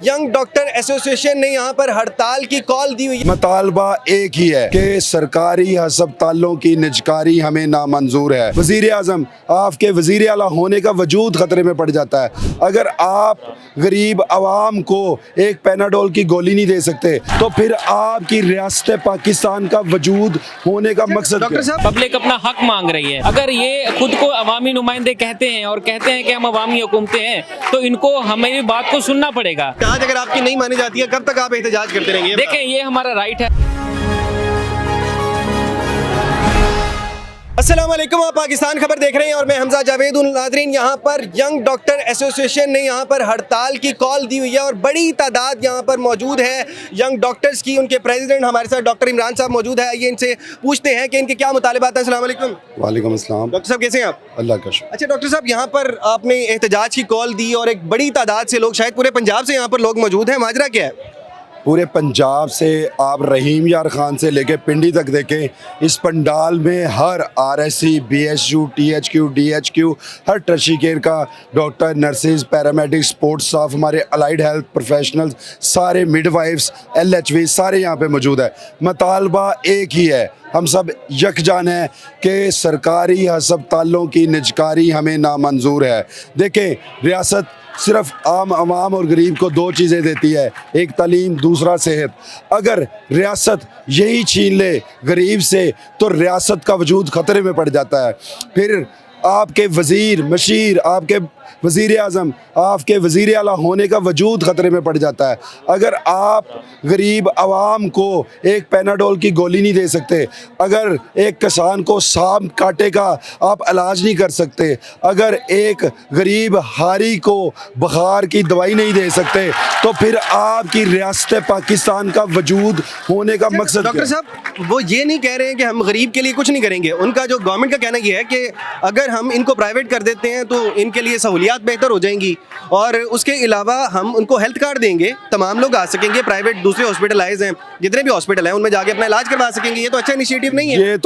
Young doctor association نے یہاں پر ہڑتال کی کال دی ہوئی ہے۔ مطالبہ ایک ہی ہے کہ سرکاری ہسپتالوں کی نجکاری ہمیں نامنظور ہے۔ وزیر اعظم آپ کے وزیر اعلیٰ ہونے کا وجود خطرے میں پڑ جاتا ہے۔ اگر آپ غریب عوام کو ایک پیناڈول کی گولی نہیں دے سکتے تو پھر آپ کی ریاست پاکستان کا وجود ہونے کا مقصد ڈاکٹر صاحب پبلک اپنا حق مانگ رہی ہے۔ اگر یہ خود کو عوامی نمائندے کہتے ہیں اور کہتے ہیں کہ ہم عوامی حکومتیں ہیں تو ان کو ہماری بات کو سننا پڑے گا۔ آج اگر آپ کی نہیں مانی جاتی ہے کب تک آپ احتجاج کرتے رہیں گے؟ دیکھیں یہ ہمارا رائٹ ہے۔ السلام علیکم، آپ پاکستان خبر دیکھ رہے ہیں اور میں حمزہ جاوید ہوں۔ ناظرین، یہاں پر ینگ ڈاکٹر ایسوسیشن نے یہاں پر ہڑتال کی کال دی ہوئی ہے اور بڑی تعداد یہاں پر موجود ہے ینگ ڈاکٹرز کی۔ ان کے پریزیڈنٹ ہمارے ساتھ ڈاکٹر عمران صاحب موجود ہے، یہ ان سے پوچھتے ہیں کہ ان کے کیا مطالبات ہیں۔ السلام علیکم وعلیکم السلام۔ ڈاکٹر صاحب، کیسے ہیں آپ؟ اللہ کا شکر۔ اچھا ڈاکٹر صاحب، یہاں پر آپ نے احتجاج کی کال دی اور ایک بڑی تعداد سے لوگ، شاید پورے پنجاب سے یہاں پر لوگ موجود ہیں، ماجرا کیا ہے؟ پورے پنجاب سے آپ رحیم یار خان سے لے کے پنڈی تک دیکھیں، اس پنڈال میں ہر R S C, B S U, T H Q, D H Q, ہر ٹرشی کیئر کا doctor, nurses, paramedic, support staff, ہمارے الائیڈ ہیلتھ پروفیشنلز، سارے midwives, L H V, سارے یہاں پہ موجود ہے۔ مطالبہ ایک ہی ہے، ہم سب یکجان ہیں کہ سرکاری ہسپتالوں کی نجکاری ہمیں نامنظور ہے۔ دیکھیں، ریاست صرف عام عوام اور غریب کو دو چیزیں دیتی ہے، ایک تعلیم، دوسرا صحت۔ اگر ریاست یہی چھین لے غریب سے تو ریاست کا وجود خطرے میں پڑ جاتا ہے۔ پھر آپ کے وزیر مشیر، آپ کے وزیر اعظم، آپ کے وزیر اعلیٰ ہونے کا وجود خطرے میں پڑ جاتا ہے۔ اگر آپ غریب عوام کو ایک پیناڈول کی گولی نہیں دے سکتے، اگر ایک کسان کو سانپ کاٹے کا آپ علاج نہیں کر سکتے، اگر ایک غریب ہاری کو بخار کی دوائی نہیں دے سکتے تو پھر آپ کی ریاست پاکستان کا وجود ہونے کا مقصد کیا ڈاکٹر ہے؟ صاحب، وہ یہ نہیں کہہ رہے ہیں کہ ہم غریب کے لیے کچھ نہیں کریں گے۔ ان کا جو گورنمنٹ کا کہنا یہ ہے کہ اگر ہم ان کو پرائیویٹ کر دیتے ہیں تو ان کے لیے سہولیات بہتر ہو جائیں گی، اور اس کے علاوہ ہم ان کو ہیلتھ کارڈ دیں گے، تمام لوگ آ سکیں گے، پرائیویٹ دوسرے ہاسپٹلائز ہیں جتنے بھی ہاسپٹل ہیں ان میں جا کے اپنا علاج کروا سکیں گے۔ یہ تو اچھا انیشیٹو نہیں ہے۔ یہ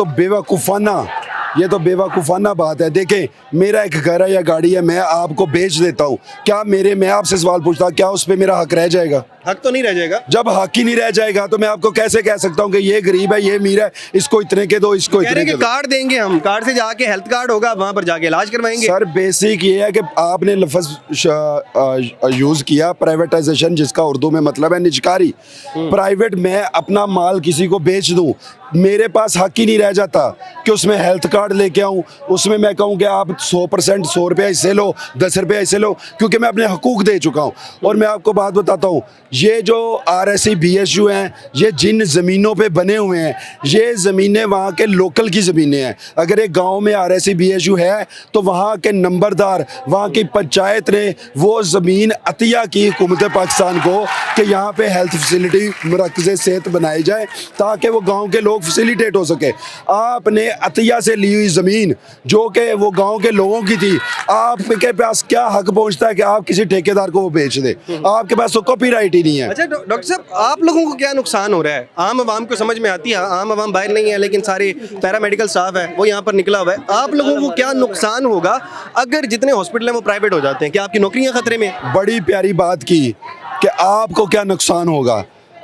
تو بیوقوفانہ بات ہے۔ دیکھیں، میرا ایک گھر ہے یا گاڑی ہے، میں آپ کو بیچ دیتا ہوں، کیا میں آپ سے سوال پوچھتا کیا اس پہ میرا حق رہ جائے گا؟ حق تو نہیں رہ جائے گا۔ جب حق ہی نہیں رہ جائے گا تو میں آپ کو کیسے کہہ سکتا ہوں کہ یہ غریب ہے، یہ امیر ہے، اس کو اتنے کے دو، اس کو کہہ رہے اتنے ہیں کے کہ دو۔ کارڈ دیں گے، ہم کارڈ سے جا کے ہیلتھ کارڈ ہوگا، وہاں پر جا کے علاج کروائیں گے۔ سر بیسک یہ ہے کہ آپ نے لفظ یوز کیا پرائیویٹائزیشن، جس کا اردو میں مطلب ہے نجکاری۔ پرائیویٹ میں اپنا مال کسی کو بیچ دوں، میرے پاس حق ہی نہیں رہ جاتا کہ اس میں ہیلتھ کارڈ لے کے آؤں، اس میں میں کہوں کہ آپ 100% 100 روپیہ اسے لو، 10 روپیہ اسے لو، کیونکہ میں اپنے حقوق دے چکا ہوں۔ اور میں آپ کو بات بتاتا ہوں، یہ جو R S C, B S U ہیں، یہ جن زمینوں پہ بنے ہوئے ہیں، یہ زمینیں وہاں کے لوکل کی زمینیں ہیں۔ اگر ایک گاؤں میں R S C, B S U ہے تو وہاں کے نمبردار، وہاں کی پنچایت نے وہ زمین عطیہ کی حکومت پاکستان کو کہ یہاں پہ ہیلتھ فیسلٹی، مراکز صحت بنائے جائے تاکہ وہ گاؤں کے لوگ فیسیلیٹیٹ ہو سکے۔ آپ نے عطیہ سے لی ہوئی زمین جو کہ وہ گاؤں کے لوگوں کی تھی، آپ کے پاس کیا حق پہنچتا ہے کہ آپ کسی ٹھیکیدار کو وہ بیچ دے؟ آپ کے پاس تو کاپی رائٹ ہی نہیں ہے۔ اچھا ڈاکٹر صاحب، آپ لوگوں کو کیا نقصان ہو رہا ہے؟ عام عوام کو سمجھ میں آتی ہے، عام عوام باہر نہیں ہے لیکن سارے پیرامیڈیکل سٹاف ہے وہ یہاں پر نکلا ہوا ہے۔ آپ لوگوں کو کیا نقصان ہوگا اگر جتنے ہاسپٹل ہیں وہ پرائیویٹ ہو جاتے ہیں؟ کیا آپ کی نوکریاں خطرے میں؟ بڑی پیاری بات کی کہ آپ کو کیا نقصان ہوگا۔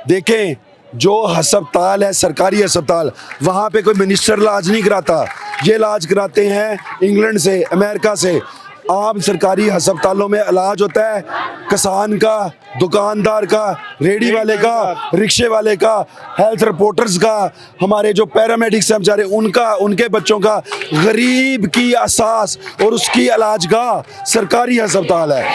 دیکھیں، جو ہسپتال ہے، سرکاری ہسپتال، وہاں پہ کوئی منسٹر علاج نہیں کراتا، یہ علاج کراتے ہیں انگلینڈ سے، امریکہ سے۔ عام سرکاری ہسپتالوں میں علاج ہوتا ہے کسان کا، دکاندار کا، ریڈی والے کا، رکشے والے کا، ہیلتھ رپورٹرز کا، ہمارے جو پیرامیڈکس ہیں بیچارے ان کا، ان کے بچوں کا۔ غریب کی اساس اور اس کی علاج گاہ سرکاری ہسپتال ہے۔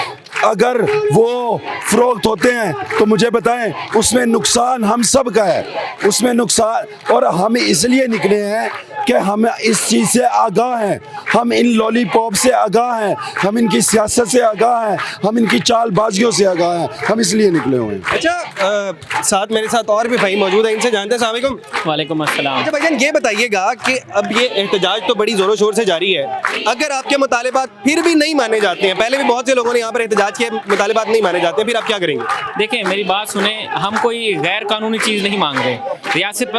اگر وہ فروخت ہوتے ہیں تو مجھے بتائیں، اس میں نقصان ہم سب کا ہے، اس میں نقصان۔ اور ہم اس لیے نکلے ہیں کہ ہم اس چیز سے آگاہ ہیں، ہم ان لولی پاپ سے آگاہ ہیں، ہم ان کی سیاست سے آگاہ ہیں، ہم ان کی چال بازیوں سے آگاہ ہیں، ہم اس لیے نکلے ہوئے ہیں۔ اچھا، ساتھ میرے ساتھ اور بھی بھائی موجود ہیں، ان سے جانتے ہیں۔ السلام علیکم۔ وعلیکم السلام۔ اچھا بھائی جان، یہ بتائیے گا کہ اب یہ احتجاج تو بڑی زور و شور سے جاری ہے، اگر آپ کے مطالبات پھر بھی نہیں مانے جاتے ہیں، پہلے بھی بہت سے لوگوں نے یہاں پر احتجاج کیا، مطالبات نہیں مانے جاتے ہیں، پھر آپ کیا کریں گے؟ دیکھیں میری بات سنیں، ہم کوئی غیر قانونی چیز نہیں مانگ رہے۔ ریاست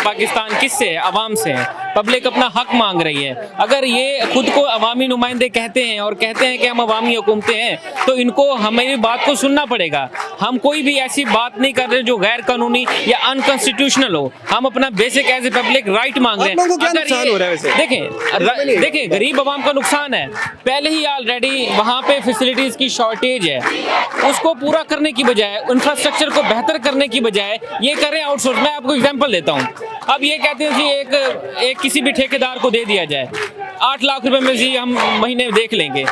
پاکستان کس سے ہے؟ عوام سے ہے۔ پبلک اپنا حق مانگ رہی ہے۔ اگر یہ خود کو عوامی نمائندے کہتے ہیں اور کہتے ہیں کہ ہم عوامی حکومتیں ہیں تو ان کو ہماری بات کو سننا پڑے گا۔ ہم کوئی بھی ایسی بات نہیں کر رہے جو غیر قانونی یا انکانسٹیٹیوشنل ہو. ہم اپنا basic as a public right مانگ رہے آپ لوگوں کو کیا اگر نقصان ہو رہا ہے ویسے؟ دیکھیں غریب عوام کا نقصان ہے پہلے ہی آلریڈی وہاں پہ فیسلٹیز کی شارٹیج ہے. اس کو پورا کرنے کی بجائے انفراسٹرکچر کو بہتر کرنے کی بجائے یہ کر رہے ہیں آؤٹ سورس. میں آپ کو ایگزامپل دیتا ہوں. اب یہ کہتے ہیں جی ایک کسی بھی ٹھیکیدار کو دے دیا جائے 8 لاکھ روپے میں جی ہم مہینے دیکھ لیں گے.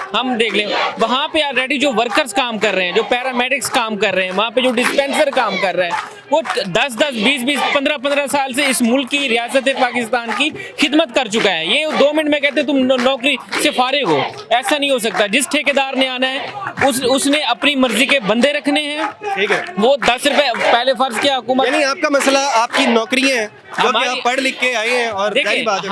وہاں پہ آلریڈی جو ورکرز کام کر رہے ہیں, جو پیرامیڈکس کام کر رہے ہیں, وہاں پہ جو ڈسپینسر کام کر رہے ہیں, وہ 10 20 15 سال سے اس ملک کی ریاست پاکستان کی خدمت کر چکا ہے. یہ 2 منٹ میں کہتے ہیں تم نوکری سے فارغ ہو. ایسا نہیں ہو سکتا. جس ٹھیکیدار نے آنا ہے اس نے اپنی مرضی کے بندے رکھنے ہیں. ٹھیک ہے, وہ 10 روپے پہلے فرض کیا حکومت, یعنی آپ کا مسئلہ آپ کی نوکریاں ہیں جو کہ آپ پڑھ لکھ کے آئے ہیں. اور ظاہر بات ہے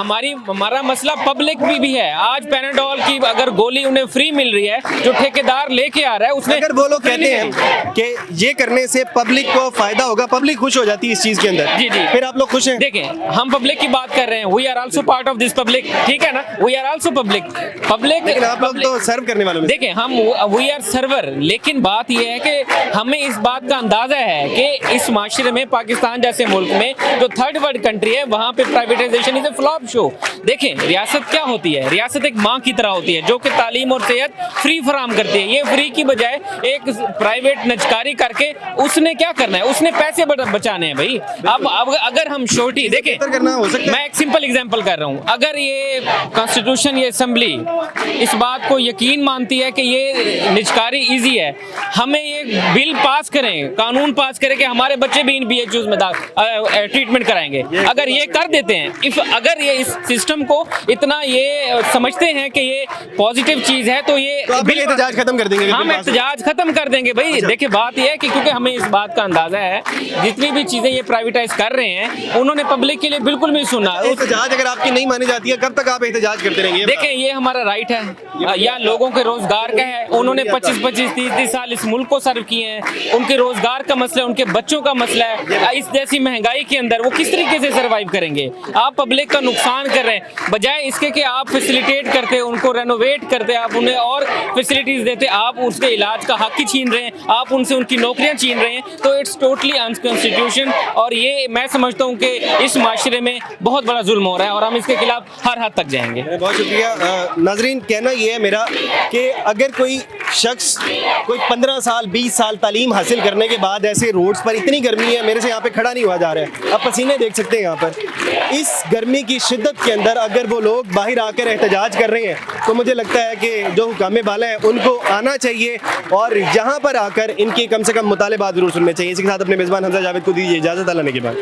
ہمارا مسئلہ پبلک بھی ہے. آج پیناڈول کی اگر گولی انہیں فری مل رہی ہے, جو ٹھیکیدار لے کے آ رہا ہے اس نے, اگر وہ لوگ کہتے ہیں کہ یہ کرنے سے پبلک کو فائدہ ہوگا, پبلک خوش ہو جاتی ہے اس چیز کے اندر, جی پھر آپ لوگ خوش ہیں؟ دیکھیں ہم پبلک کی بات کر رہے ہیں. We are also part of this public. ٹھیک ہے نا, وی آر آلسو پبلک. لیکن آپ لوگ تو سرو کرنے والوں میں سے. دیکھیں ہم وی آر سرور. لیکن بات یہ ہے کہ ہمیں اس بات کا اندازہ ہے کہ اس معاشرے میں پاکستان جیسے ملک میں جو تھرڈ ورلڈ کنٹری ہے وہاں پہ پرائیویٹائزیشن از اے فلاپ شو. دیکھیں ریاست کیا ہوتی ہے, ریاست ایک ماں کی طرح ہوتی ہے جو کہ تعلیم اور صحت فری فراہم کرتی ہے. یہ فری کی بجائے ایک پرائیویٹ نجکاری کر کے اس نے کیا کرنا ہے, اس نے پیسے بچانے ہیں بھائی. اب اگر ہم شورٹی دیکھیں, کرنا ہو سکتا ہے. میں ایک سمپل اگزامپل کر رہا ہوں. اگر یہ کانسٹیٹیوشن یا اسمبلی اس بات کو یقین مانتی ہے کہ یہ نجکاری ایزی ہے, ہمیں یہ بل پاس کریں, قانون پاس کریں کہ ہمارے بچے بھی ان BHUs میں ٹریٹمنٹ کرائیں گے. اگر یہ کر دیتے ہیں, اگر یہ اس سسٹم کو اتنا یہ سمجھتے ہیں کہ یہ پازیٹیو چیز ہے تو یہ بل احتجاج ختم کر دیں گے. ہم احتجاج ختم کر دیں گے بھائی. دیکھیں بات یہ ہے کہ کیونکہ ہمیں اس بات کا اندازہ ہے جتنی بھی چیزیں یہ پرائیویٹائز کر رہے ہیں انہوں نے پبلک کے لیے بالکل نہیں سنا. احتجاج اگر آپ کی نہیں مانی جاتی ہے, کب تک آپ احتجاج کرتے رہیں گے؟ دیکھیں یہ ہمارا رائٹ ہے, یا لوگوں کے روزگار کا ہے. انہوں نے 25-30 سال اس ملک کو سرو کیے ہیں. ان کے روزگار کا مسئلہ ہے, ان کے بچوں کا مسئلہ ہے. اس جیسی مہنگائی کے اندر وہ کس طریقے سے سروائیو کریں گے؟ آپ پبلک کا نقصان کر رہے ہیں بجائے اس کے کہ آپ فیسیلیٹیٹ کرتے, ان کو رینوویٹ کرتے, آپ انہیں اور فیسلٹیز دیتے. آپ اس کے علاج کا حق ہی چھین رہے ہیں, آپ ان سے ان کی نوکریاں چھین رہے ہیں. تو اٹس ٹوٹلی انکانسٹیٹیوشن, اور یہ میں سمجھتا ہوں کہ اس معاشرے میں بہت بڑا ظلم ہو رہا ہے اور ہم اس کے خلاف ہر حد تک جائیں گے. بہت شکریہ. ناظرین, کہنا یہ ہے میرا کہ اگر کوئی شخص کوئی 15 سال 20 سال تعلیم حاصل کرنے کے بعد ایسے روڈز پر اتنی گرمی ہے, میرے سے یہاں پہ کھڑا نہیں ہوا جا رہا ہے, آپ پسینے دیکھ سکتے ہیں یہاں پر, اس گرمی کی شدت کے اندر اگر وہ لوگ باہر آ کر احتجاج کر رہے ہیں تو مجھے لگتا ہے کہ جو حکام بالا ہیں ان کو آنا چاہیے اور یہاں پر آ کر ان کے کم سے کم مطالبات ضرور سننے چاہیے. اسی کے ساتھ اپنے میزبان حمزہ جاوید کو دیجیے اجازت. اللہ نے کے بعد.